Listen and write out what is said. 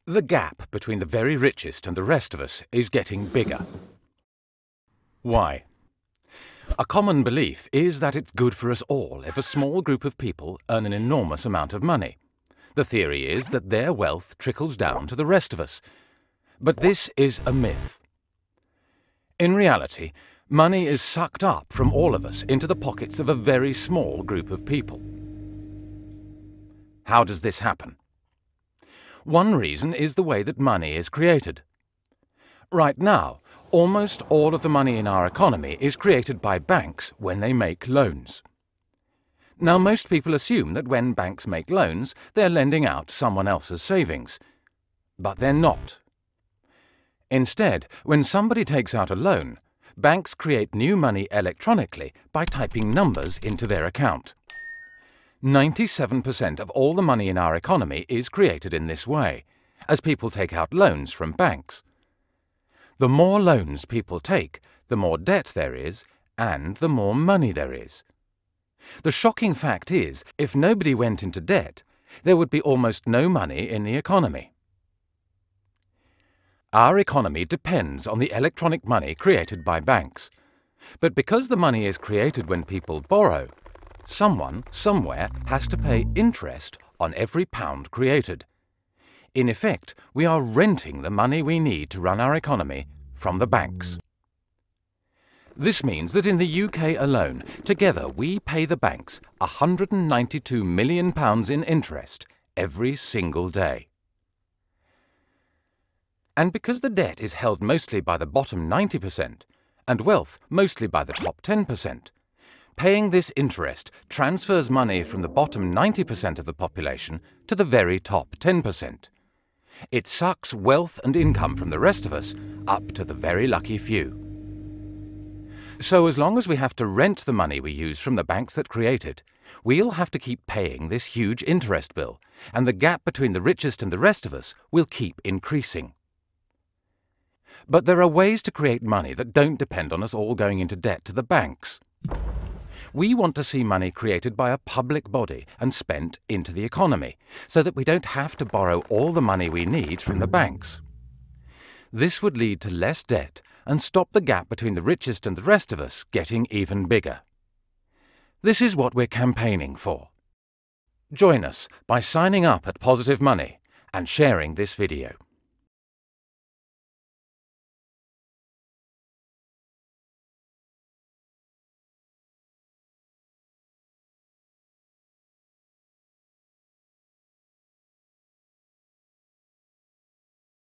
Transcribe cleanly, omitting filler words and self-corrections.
The gap between the very richest and the rest of us is getting bigger. Why? A common belief is that it's good for us all if a small group of people earn an enormous amount of money. The theory is that their wealth trickles down to the rest of us. But this is a myth. In reality, money is sucked up from all of us into the pockets of a very small group of people. How does this happen? One reason is the way that money is created. Right now, almost all of the money in our economy is created by banks when they make loans. Now, most people assume that when banks make loans, they're lending out someone else's savings. But they're not. Instead, when somebody takes out a loan, banks create new money electronically by typing numbers into their account. 97% of all the money in our economy is created in this way, as people take out loans from banks. The more loans people take, the more debt there is, and the more money there is. The shocking fact is, if nobody went into debt, there would be almost no money in the economy. Our economy depends on the electronic money created by banks. But because the money is created when people borrow, someone, somewhere, has to pay interest on every pound created. In effect, we are renting the money we need to run our economy from the banks. This means that in the UK alone, together we pay the banks £192 million in interest every single day. And because the debt is held mostly by the bottom 90% and wealth mostly by the top 10%, paying this interest transfers money from the bottom 90% of the population to the very top 10%. It sucks wealth and income from the rest of us up to the very lucky few. So as long as we have to rent the money we use from the banks that create it, we'll have to keep paying this huge interest bill, and the gap between the richest and the rest of us will keep increasing. But there are ways to create money that don't depend on us all going into debt to the banks. We want to see money created by a public body and spent into the economy, so that we don't have to borrow all the money we need from the banks. This would lead to less debt and stop the gap between the richest and the rest of us getting even bigger. This is what we're campaigning for. Join us by signing up at Positive Money and sharing this video.